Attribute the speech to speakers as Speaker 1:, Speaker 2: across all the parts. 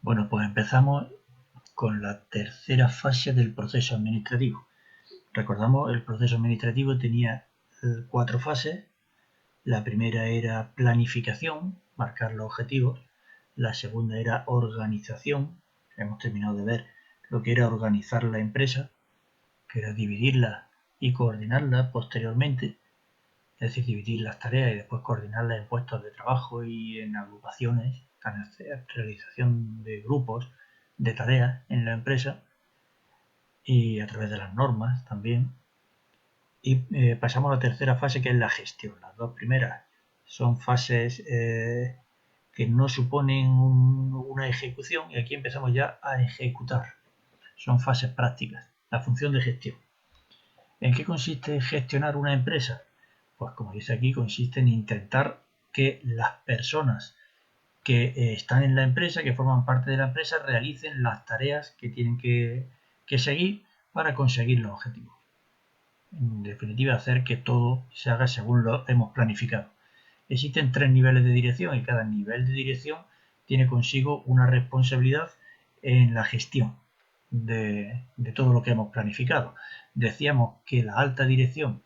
Speaker 1: Bueno, pues empezamos con la tercera fase del proceso administrativo. Recordamos, el proceso administrativo tenía 4 fases. La primera era planificación, marcar los objetivos. La segunda era organización. Hemos terminado de ver lo que era organizar la empresa, que era dividirla y coordinarla posteriormente. Es decir, dividir las tareas y después coordinarlas en puestos de trabajo y en agrupaciones, en realización de grupos de tareas en la empresa y a través de las normas también. Y pasamos a la tercera fase, que es la gestión. Las dos primeras son fases que no suponen una ejecución, y aquí empezamos ya a ejecutar. Son fases prácticas. La función de gestión. ¿En qué consiste gestionar una empresa? Pues como dice aquí, consiste en intentar que las personas que están en la empresa, que forman parte de la empresa, realicen las tareas que tienen que seguir para conseguir los objetivos. En definitiva, hacer que todo se haga según lo hemos planificado. Existen 3 niveles de dirección y cada nivel de dirección tiene consigo una responsabilidad en la gestión de todo lo que hemos planificado. Decíamos que la alta dirección,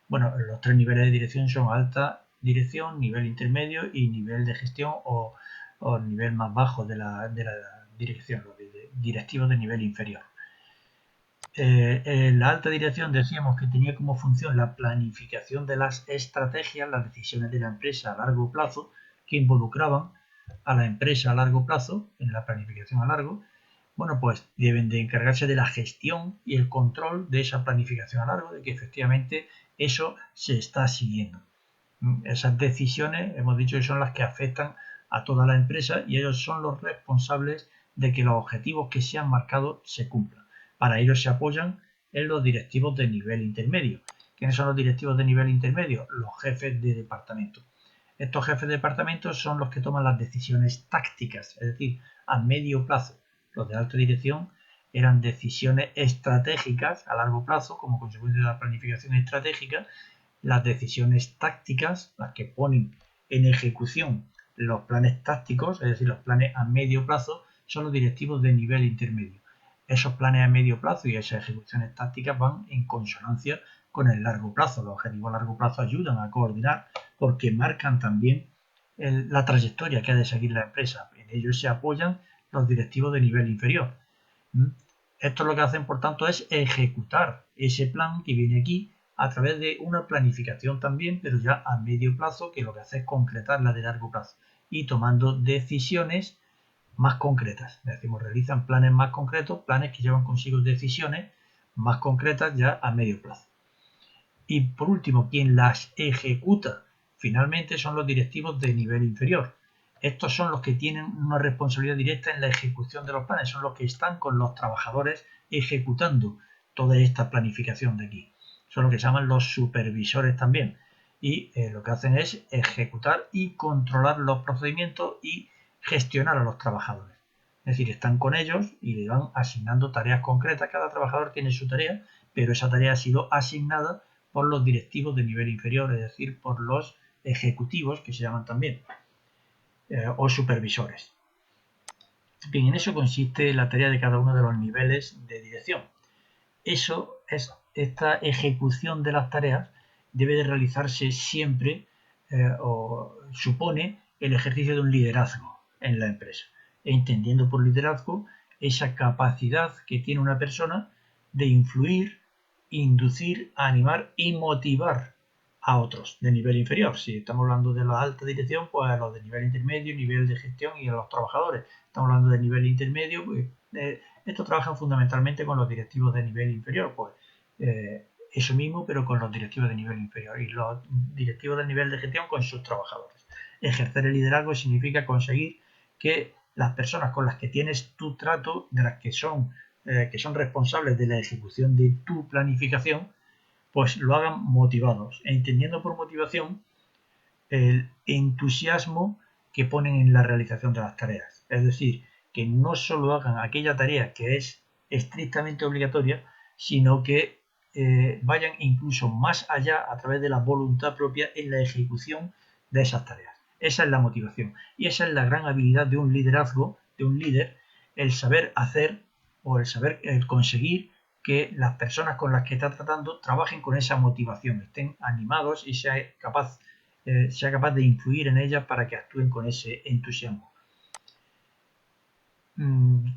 Speaker 1: bueno, los 3 niveles de dirección son alta dirección, nivel intermedio y nivel de gestión o nivel más bajo de la dirección, los directivos de nivel inferior. La alta dirección decíamos que tenía como función la planificación de las estrategias, las decisiones de la empresa a largo plazo, que involucraban a la empresa a largo plazo, en la planificación a largo. Bueno, pues deben de encargarse de la gestión y el control de esa planificación a largo, de que efectivamente eso se está siguiendo. Esas decisiones, hemos dicho que son las que afectan a toda la empresa y ellos son los responsables de que los objetivos que se han marcado se cumplan. Para ello se apoyan en los directivos de nivel intermedio. ¿Quiénes son los directivos de nivel intermedio? Los jefes de departamento. Estos jefes de departamento son los que toman las decisiones tácticas, es decir, a medio plazo. Los de alta dirección eran decisiones estratégicas a largo plazo como consecuencia de la planificación estratégica. Las decisiones tácticas, las que ponen en ejecución los planes tácticos, es decir, los planes a medio plazo, son los directivos de nivel intermedio. Esos planes a medio plazo y esas ejecuciones tácticas van en consonancia con el largo plazo. Los objetivos a largo plazo ayudan a coordinar porque marcan también la trayectoria que ha de seguir la empresa. En ello se apoyan los directivos de nivel inferior. Esto lo que hacen, por tanto, es ejecutar ese plan que viene aquí a través de una planificación también, pero ya a medio plazo, que lo que hace es concretar la de largo plazo y tomando decisiones más concretas. Decimos, realizan planes más concretos, planes que llevan consigo decisiones más concretas ya a medio plazo. Y por último, quien las ejecuta finalmente son los directivos de nivel inferior. Estos son los que tienen una responsabilidad directa en la ejecución de los planes, son los que están con los trabajadores ejecutando toda esta planificación de aquí. Son los que se llaman los supervisores también. Y lo que hacen es ejecutar y controlar los procedimientos y gestionar a los trabajadores. Es decir, están con ellos y le van asignando tareas concretas. Cada trabajador tiene su tarea, pero esa tarea ha sido asignada por los directivos de nivel inferior, es decir, por los ejecutivos, que se llaman también, o supervisores. Bien, en eso consiste la tarea de cada uno de los niveles de dirección. Esta ejecución de las tareas debe de realizarse siempre o supone el ejercicio de un liderazgo en la empresa, entendiendo por liderazgo esa capacidad que tiene una persona de influir, inducir, animar y motivar a otros de nivel inferior. Si estamos hablando de la alta dirección, pues a los de nivel intermedio, nivel de gestión y a los trabajadores. Estamos hablando de nivel intermedio, pues estos trabajan fundamentalmente con los directivos de nivel inferior, pues eso mismo, pero con los directivos de nivel inferior y los directivos de nivel de gestión con sus trabajadores. Ejercer el liderazgo significa conseguir que las personas con las que tienes tu trato, de las que son responsables de la ejecución de tu planificación, pues lo hagan motivados, entendiendo por motivación el entusiasmo que ponen en la realización de las tareas. Es decir, que no solo hagan aquella tarea que es estrictamente obligatoria, sino que vayan incluso más allá a través de la voluntad propia en la ejecución de esas tareas. Esa es la motivación y esa es la gran habilidad de un liderazgo, de un líder, el saber hacer o el conseguir que las personas con las que está tratando trabajen con esa motivación, estén animados y sea capaz de influir en ellas para que actúen con ese entusiasmo.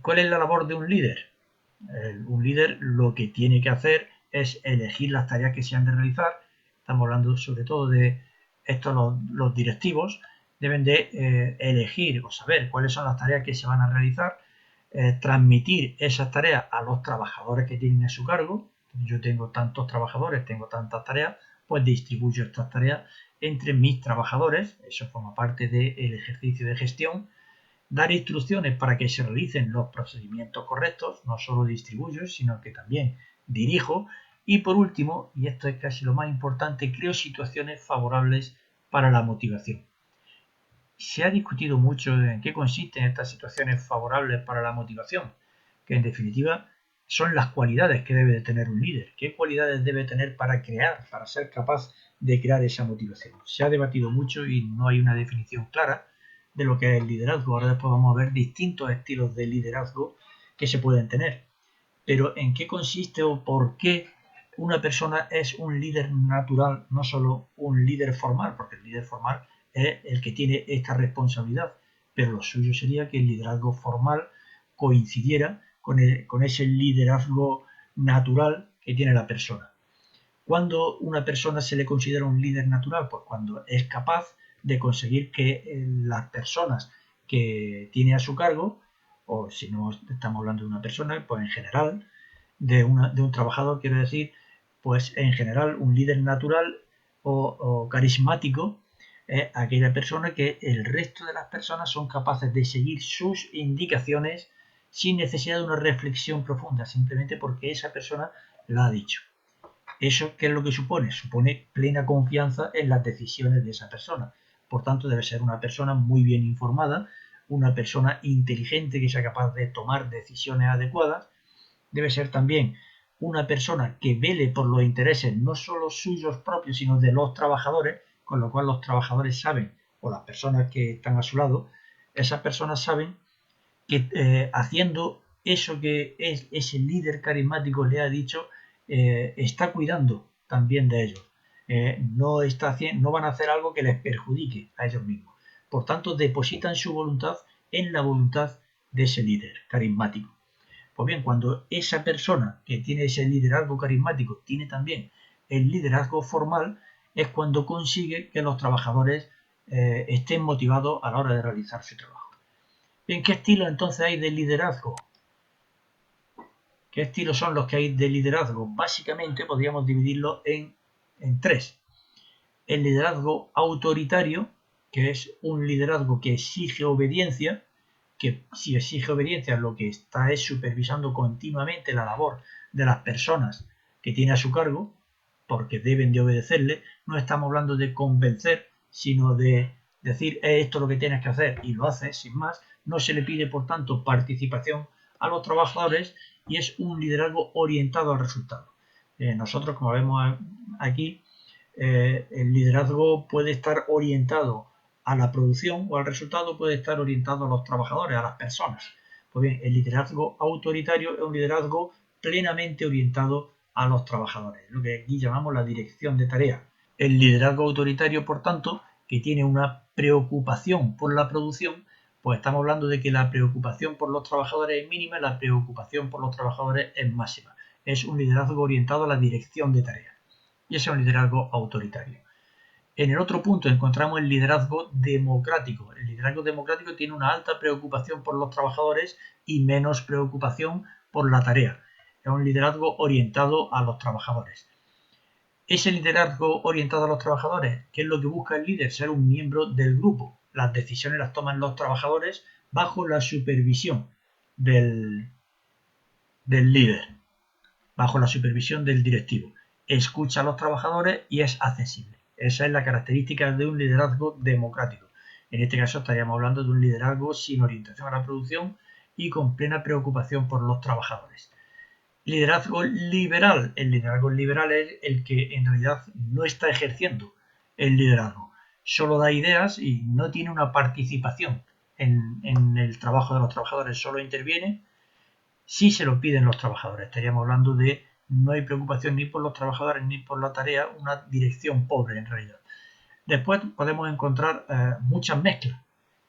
Speaker 1: ¿Cuál es la labor de un líder? Un líder lo que tiene que hacer es elegir las tareas que se han de realizar. Estamos hablando sobre todo de esto, los directivos deben de elegir o saber cuáles son las tareas que se van a realizar, transmitir esas tareas a los trabajadores que tienen a su cargo. Yo tengo tantos trabajadores, tengo tantas tareas, pues distribuyo estas tareas entre mis trabajadores. Eso forma parte del ejercicio de gestión. Dar instrucciones para que se realicen los procedimientos correctos, no solo distribuyo, sino que también dirijo. Y por último, y esto es casi lo más importante, creo situaciones favorables para la motivación. Se ha discutido mucho en qué consisten estas situaciones favorables para la motivación, que en definitiva son las cualidades que debe de tener un líder. ¿Qué cualidades debe tener para ser capaz de crear esa motivación? Se ha debatido mucho y no hay una definición clara de lo que es el liderazgo. Ahora después vamos a ver distintos estilos de liderazgo que se pueden tener. Pero ¿en qué consiste o por qué una persona es un líder natural, no solo un líder formal? Porque el líder formal es el que tiene esta responsabilidad, pero lo suyo sería que el liderazgo formal coincidiera con ese liderazgo natural que tiene la persona. ¿Cuándo una persona se le considera un líder natural? Pues cuando es capaz de conseguir que las personas que tiene a su cargo, o si no estamos hablando de una persona, pues en general, de un trabajador, quiero decir, pues en general un líder natural o carismático es aquella persona que el resto de las personas son capaces de seguir sus indicaciones sin necesidad de una reflexión profunda, simplemente porque esa persona la ha dicho. ¿Eso qué es lo que supone? Supone plena confianza en las decisiones de esa persona. Por tanto, debe ser una persona muy bien informada, una persona inteligente que sea capaz de tomar decisiones adecuadas. Debe ser también una persona que vele por los intereses no solo suyos propios, sino de los trabajadores, con lo cual los trabajadores saben, o las personas que están a su lado, esas personas saben que haciendo eso que ese líder carismático le ha dicho, está cuidando también de ellos. No van a hacer algo que les perjudique a ellos mismos. Por tanto, depositan su voluntad en la voluntad de ese líder carismático. Pues bien, cuando esa persona que tiene ese liderazgo carismático tiene también el liderazgo formal, es cuando consigue que los trabajadores estén motivados a la hora de realizar su trabajo. Bien, ¿qué estilos entonces hay de liderazgo? ¿Qué estilos son los que hay de liderazgo? Básicamente podríamos dividirlo en tres. El liderazgo autoritario, que es un liderazgo que exige obediencia, que si exige obediencia lo que está es supervisando continuamente la labor de las personas que tiene a su cargo, porque deben de obedecerle. No estamos hablando de convencer, sino de decir esto es lo que tienes que hacer y lo haces sin más. No se le pide, por tanto, participación a los trabajadores y es un liderazgo orientado al resultado. Nosotros, como vemos aquí, el liderazgo puede estar orientado a la producción o al resultado, puede estar orientado a los trabajadores, a las personas. Pues bien, el liderazgo autoritario es un liderazgo plenamente orientado a los trabajadores, lo que aquí llamamos la dirección de tareas. El liderazgo autoritario, por tanto, que tiene una preocupación por la producción, pues estamos hablando de que la preocupación por los trabajadores es mínima y la preocupación por los trabajadores es máxima. Es un liderazgo orientado a la dirección de tareas. Y ese es un liderazgo autoritario. En el otro punto encontramos el liderazgo democrático. El liderazgo democrático tiene una alta preocupación por los trabajadores y menos preocupación por la tarea. Es un liderazgo orientado a los trabajadores. Ese liderazgo orientado a los trabajadores, ¿qué es lo que busca el líder? Ser un miembro del grupo. Las decisiones las toman los trabajadores bajo la supervisión del líder, bajo la supervisión del directivo. Escucha a los trabajadores y es accesible. Esa es la característica de un liderazgo democrático. En este caso estaríamos hablando de un liderazgo sin orientación a la producción y con plena preocupación por los trabajadores. Liderazgo liberal. El liderazgo liberal es el que en realidad no está ejerciendo el liderazgo. Solo da ideas y no tiene una participación en el trabajo de los trabajadores solo interviene si se lo piden los trabajadores. Estaríamos hablando de no hay preocupación ni por los trabajadores ni por la tarea, una dirección pobre en realidad. Después podemos encontrar muchas mezclas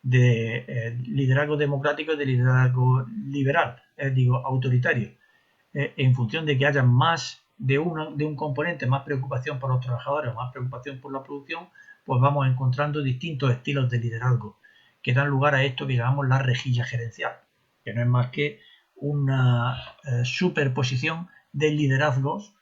Speaker 1: de liderazgo democrático y de liderazgo liberal, autoritario, en función de que haya más de un componente, más preocupación por los trabajadores o más preocupación por la producción, pues vamos encontrando distintos estilos de liderazgo que dan lugar a esto que llamamos la rejilla gerencial, que no es más que una superposición de liderazgos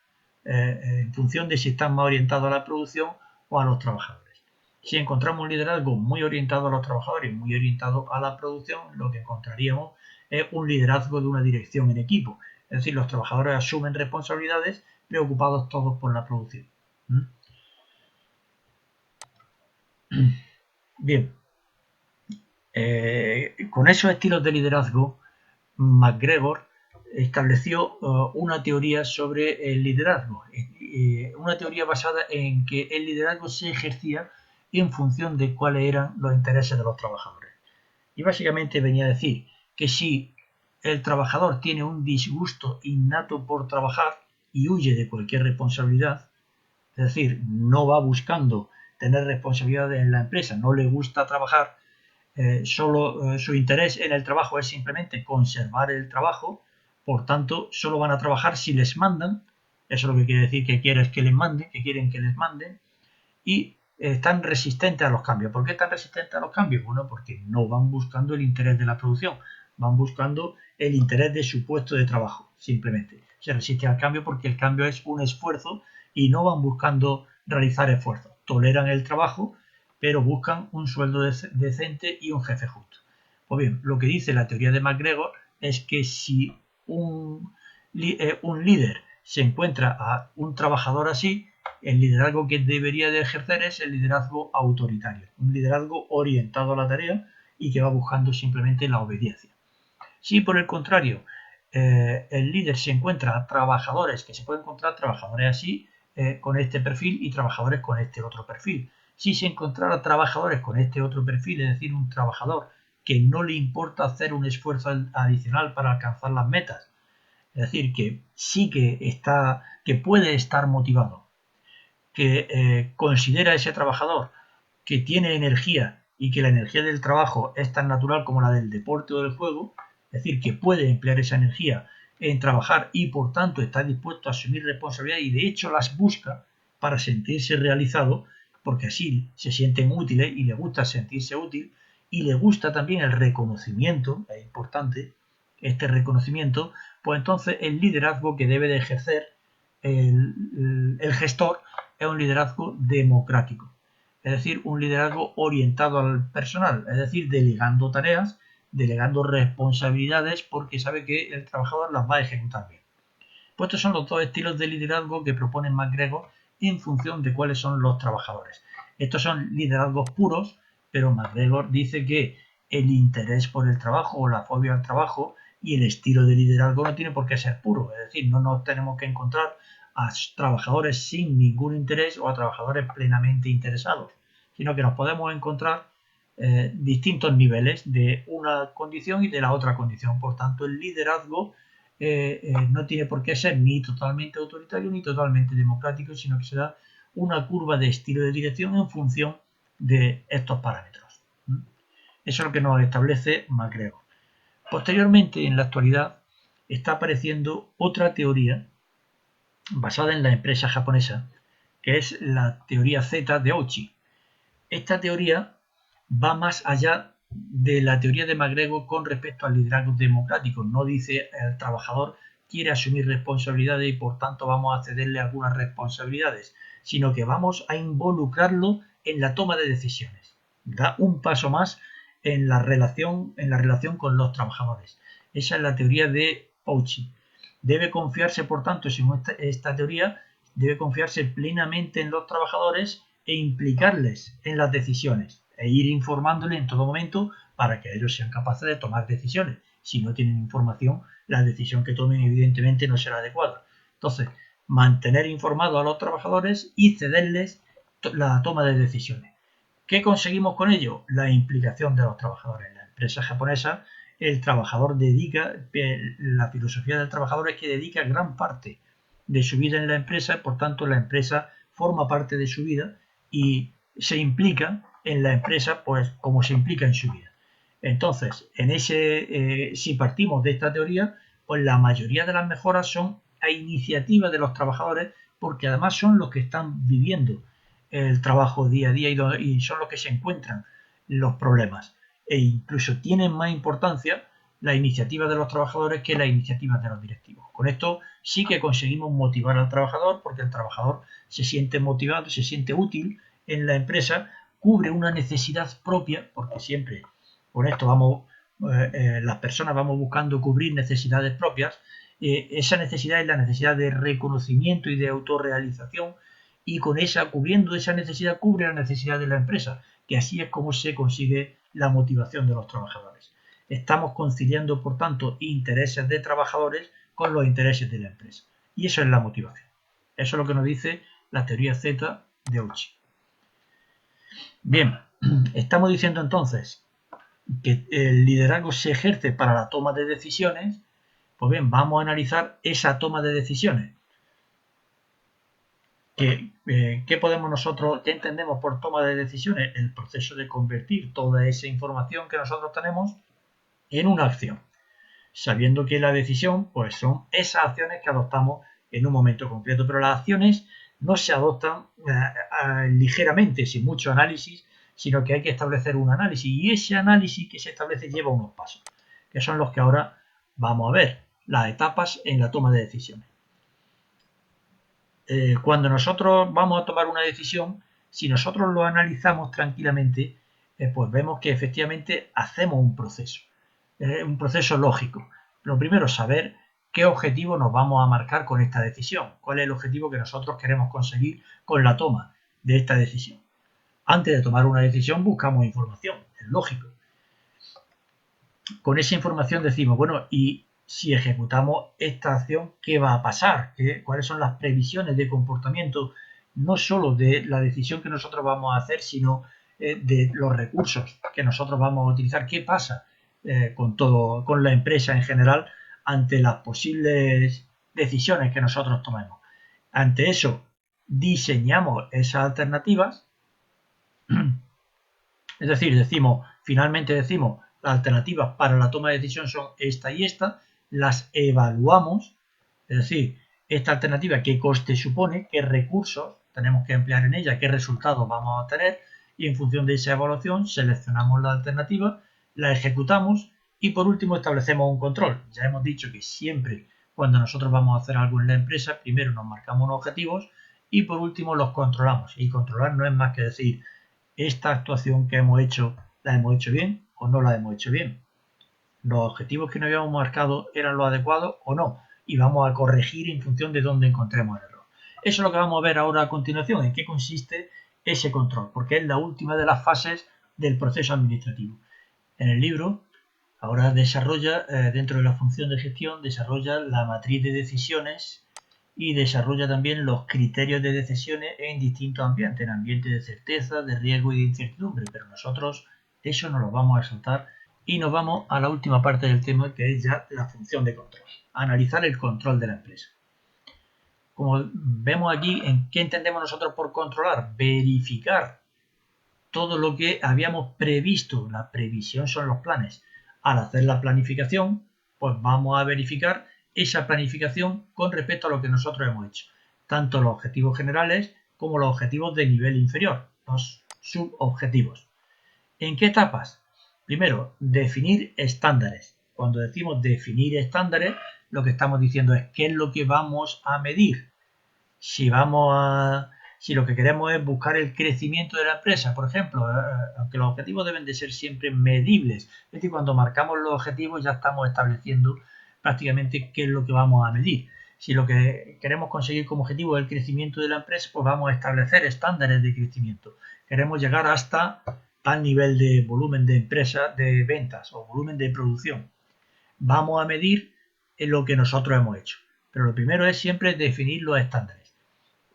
Speaker 1: en función de si están más orientados a la producción o a los trabajadores. Si encontramos un liderazgo muy orientado a los trabajadores y muy orientado a la producción, lo que encontraríamos es un liderazgo de una dirección en equipo. Es decir, los trabajadores asumen responsabilidades preocupados todos por la producción. Bien, con esos estilos de liderazgo, MacGregor estableció una teoría sobre el liderazgo, una teoría basada en que el liderazgo se ejercía en función de cuáles eran los intereses de los trabajadores. Y básicamente venía a decir que si el trabajador tiene un disgusto innato por trabajar y huye de cualquier responsabilidad, es decir, no va buscando tener responsabilidades en la empresa, no le gusta trabajar, solo su interés en el trabajo es simplemente conservar el trabajo, por tanto, solo van a trabajar si les mandan, eso es lo que quiere decir que quieren que les manden, que quieren que les manden, y están resistentes a los cambios. ¿Por qué están resistentes a los cambios? Bueno, porque no van buscando el interés de la producción, van buscando el interés de su puesto de trabajo, simplemente. Se resisten al cambio porque el cambio es un esfuerzo y no van buscando realizar esfuerzos. Toleran el trabajo, pero buscan un sueldo decente y un jefe justo. Pues bien, lo que dice la teoría de MacGregor es que si un líder se encuentra a un trabajador así, el liderazgo que debería de ejercer es el liderazgo autoritario, un liderazgo orientado a la tarea y que va buscando simplemente la obediencia. Si por el contrario el líder se encuentra a trabajadores, que se puede encontrar trabajadores así con este perfil y trabajadores con este otro perfil. Si se encontrara trabajadores con este otro perfil, es decir, un trabajador que no le importa hacer un esfuerzo adicional para alcanzar las metas, es decir, que sí que puede estar motivado, que considera a ese trabajador que tiene energía y que la energía del trabajo es tan natural como la del deporte o del juego, es decir, que puede emplear esa energía en trabajar y por tanto está dispuesto a asumir responsabilidades y de hecho las busca para sentirse realizado, porque así se sienten útiles y le gusta sentirse útil y le gusta también el reconocimiento, es importante este reconocimiento, pues entonces el liderazgo que debe de ejercer el gestor es un liderazgo democrático, es decir, un liderazgo orientado al personal, es decir, delegando tareas, delegando responsabilidades porque sabe que el trabajador las va a ejecutar bien. Pues estos son los dos estilos de liderazgo que propone MacGregor en función de cuáles son los trabajadores. Estos son liderazgos puros, pero MacGregor dice que el interés por el trabajo o la fobia al trabajo y el estilo de liderazgo no tiene por qué ser puro, es decir, no nos tenemos que encontrar a trabajadores sin ningún interés o a trabajadores plenamente interesados, sino que nos podemos encontrar distintos niveles de una condición y de la otra condición. Por tanto, el liderazgo no tiene por qué ser ni totalmente autoritario ni totalmente democrático, sino que será una curva de estilo de dirección en función de estos parámetros. Eso es lo que nos establece MacGregor. Posteriormente, en la actualidad, está apareciendo otra teoría basada en la empresa japonesa, que es la teoría Z de Ouchi. Esta teoría va más allá de la teoría de MacGregor con respecto al liderazgo democrático. No dice el trabajador quiere asumir responsabilidades y por tanto vamos a cederle algunas responsabilidades, sino que vamos a involucrarlo en la toma de decisiones. Da un paso más en la relación con los trabajadores. Esa es la teoría de Ouchi. Debe confiarse, por tanto, según esta teoría, debe confiarse plenamente en los trabajadores e implicarles en las decisiones e ir informándoles en todo momento para que ellos sean capaces de tomar decisiones. Si no tienen información, la decisión que tomen evidentemente no será adecuada. Entonces, mantener informados a los trabajadores y cederles la toma de decisiones. ¿Qué conseguimos con ello? La implicación de los trabajadores empresa japonesa, el trabajador la filosofía del trabajador es que dedica gran parte de su vida en la empresa, por tanto la empresa forma parte de su vida y se implica en la empresa pues como se implica en su vida. Entonces, si partimos de esta teoría, pues la mayoría de las mejoras son a iniciativa de los trabajadores, porque además son los que están viviendo el trabajo día a día y son los que se encuentran los problemas. E incluso tienen más importancia la iniciativa de los trabajadores que las iniciativas de los directivos. Con esto sí que conseguimos motivar al trabajador, porque el trabajador se siente motivado, se siente útil en la empresa, cubre una necesidad propia, porque siempre con esto las personas vamos buscando cubrir necesidades propias. Esa necesidad es la necesidad de reconocimiento y de autorrealización, y cubriendo esa necesidad, cubre la necesidad de la empresa, que así es como se consigue la motivación de los trabajadores. Estamos conciliando, por tanto, intereses de trabajadores con los intereses de la empresa. Y eso es la motivación. Eso es lo que nos dice la teoría Z de Ouchi. Bien, estamos diciendo entonces que el liderazgo se ejerce para la toma de decisiones. Pues bien, vamos a analizar esa toma de decisiones. ¿Qué podemos nosotros, qué entendemos por toma de decisiones? El proceso de convertir toda esa información que nosotros tenemos en una acción, sabiendo que la decisión pues son esas acciones que adoptamos en un momento concreto, pero las acciones no se adoptan ligeramente, sin mucho análisis, sino que hay que establecer un análisis, y ese análisis que se establece lleva unos pasos, que son los que ahora vamos a ver, las etapas en la toma de decisiones. Cuando nosotros vamos a tomar una decisión, si nosotros lo analizamos tranquilamente, pues vemos que efectivamente hacemos un proceso lógico. Lo primero, saber qué objetivo nos vamos a marcar con esta decisión, cuál es el objetivo que nosotros queremos conseguir con la toma de esta decisión. Antes de tomar una decisión buscamos información, es lógico. Con esa información decimos, bueno, y si ejecutamos esta acción, ¿qué va a pasar? ¿Cuáles son las previsiones de comportamiento, no solo de la decisión que nosotros vamos a hacer, sino de los recursos que nosotros vamos a utilizar? ¿Qué pasa con la empresa en general ante las posibles decisiones que nosotros tomemos? Ante eso, diseñamos esas alternativas, es decir, finalmente decimos, las alternativas para la toma de decisión son esta y esta, las evaluamos, es decir, esta alternativa qué coste supone, qué recursos tenemos que emplear en ella, qué resultados vamos a obtener, y en función de esa evaluación seleccionamos la alternativa, la ejecutamos y por último establecemos un control. Ya hemos dicho que siempre cuando nosotros vamos a hacer algo en la empresa, primero nos marcamos unos objetivos y por último los controlamos. Y controlar no es más que decir, esta actuación que hemos hecho, ¿la hemos hecho bien o no la hemos hecho bien? ¿Los objetivos que nos habíamos marcado eran los adecuados o no? Y vamos a corregir en función de dónde encontremos el error. Eso es lo que vamos a ver ahora a continuación, en qué consiste ese control, porque es la última de las fases del proceso administrativo. En el libro, ahora desarrolla, dentro de la función de gestión, desarrolla la matriz de decisiones y desarrolla también los criterios de decisiones en distintos ambientes, en ambientes de certeza, de riesgo y de incertidumbre, pero nosotros eso no lo vamos a saltar y nos vamos a la última parte del tema, que es ya la función de control, analizar el control de la empresa. Como vemos aquí, ¿en qué entendemos nosotros por controlar? Verificar todo lo que habíamos previsto. La previsión son los planes. Al hacer la planificación, pues vamos a verificar esa planificación con respecto a lo que nosotros hemos hecho, tanto los objetivos generales como los objetivos de nivel inferior, los subobjetivos. ¿En qué etapas? Primero, definir estándares. Cuando decimos definir estándares, lo que estamos diciendo es qué es lo que vamos a medir. Si lo que queremos es buscar el crecimiento de la empresa, por ejemplo, aunque los objetivos deben de ser siempre medibles, es decir, cuando marcamos los objetivos ya estamos estableciendo prácticamente qué es lo que vamos a medir. Si lo que queremos conseguir como objetivo es el crecimiento de la empresa, pues vamos a establecer estándares de crecimiento. Queremos llegar hasta tal nivel de volumen de empresa, de ventas o volumen de producción. Vamos a medir lo que nosotros hemos hecho. Pero lo primero es siempre definir los estándares.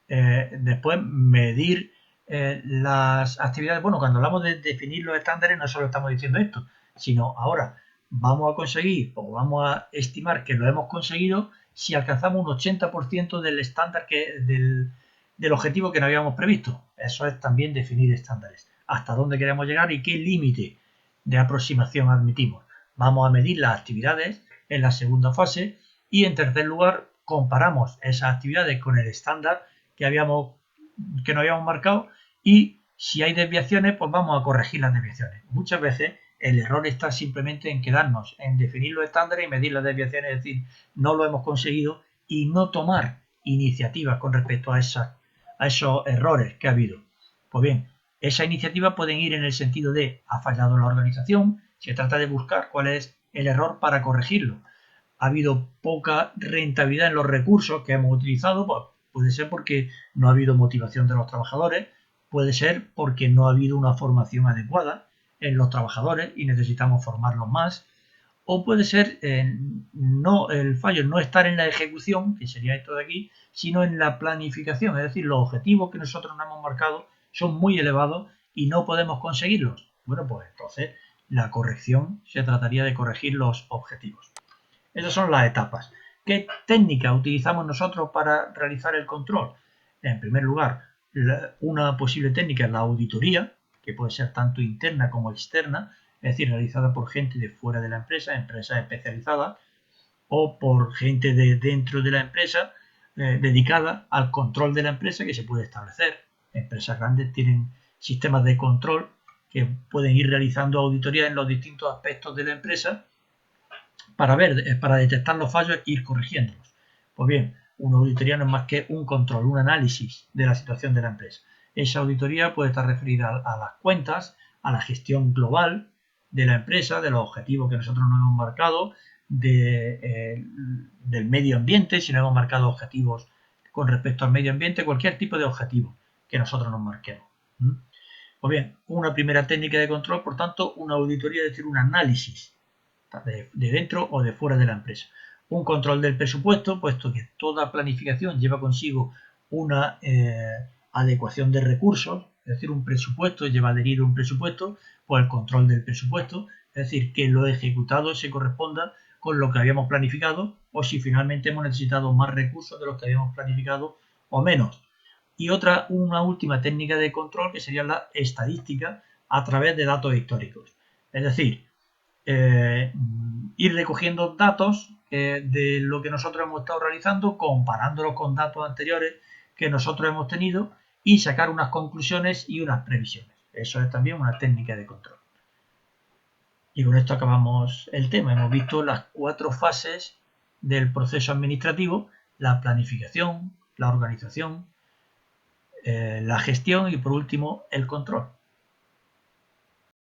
Speaker 1: Después medir las actividades. Bueno, cuando hablamos de definir los estándares no solo estamos diciendo esto, sino ahora vamos a conseguir o vamos a estimar que lo hemos conseguido si alcanzamos un 80% del estándar del objetivo que no habíamos previsto. Eso es también definir estándares. Hasta dónde queremos llegar y qué límite de aproximación admitimos. Vamos a medir las actividades en la segunda fase y en tercer lugar comparamos esas actividades con el estándar que nos habíamos marcado y si hay desviaciones pues vamos a corregir las desviaciones. Muchas veces el error está simplemente en quedarnos en definir los estándares y medir las desviaciones, es decir, no lo hemos conseguido y no tomar iniciativas con respecto a esos errores que ha habido. Pues bien, esas iniciativas pueden ir en el sentido de ha fallado la organización, se trata de buscar cuál es el error para corregirlo. Ha habido poca rentabilidad en los recursos que hemos utilizado, pues puede ser porque no ha habido motivación de los trabajadores, puede ser porque no ha habido una formación adecuada en los trabajadores y necesitamos formarlos más, o puede ser el fallo no estar en la ejecución, que sería esto de aquí, sino en la planificación, es decir, los objetivos que nosotros nos hemos marcado son muy elevados y no podemos conseguirlos. Bueno, pues entonces la corrección se trataría de corregir los objetivos. Esas son las etapas. ¿Qué técnica utilizamos nosotros para realizar el control? En primer lugar, una posible técnica es la auditoría, que puede ser tanto interna como externa, es decir, realizada por gente de fuera de la empresa, empresas especializadas, o por gente de dentro de la empresa dedicada al control de la empresa que se puede establecer. Empresas grandes tienen sistemas de control que pueden ir realizando auditorías en los distintos aspectos de la empresa para detectar los fallos e ir corrigiéndolos. Pues bien, una auditoría no es más que un control, un análisis de la situación de la empresa. Esa auditoría puede estar referida a las cuentas, a la gestión global de la empresa, de los objetivos que nosotros nos hemos marcado, del medio ambiente, si no hemos marcado objetivos con respecto al medio ambiente, cualquier tipo de objetivo que nosotros nos marquemos. Pues bien, una primera técnica de control, por tanto, una auditoría, es decir, un análisis de dentro o de fuera de la empresa. Un control del presupuesto, puesto que toda planificación lleva consigo una adecuación de recursos, es decir, un presupuesto lleva adherido un presupuesto, pues el control del presupuesto, es decir, que lo ejecutado se corresponda con lo que habíamos planificado o si finalmente hemos necesitado más recursos de los que habíamos planificado o menos. Y una última técnica de control que sería la estadística a través de datos históricos. Es decir, ir recogiendo datos de lo que nosotros hemos estado realizando, comparándolos con datos anteriores que nosotros hemos tenido y sacar unas conclusiones y unas previsiones. Eso es también una técnica de control. Y con esto acabamos el tema. Hemos visto las 4 fases del proceso administrativo: la planificación, la organización, la gestión y por último el control.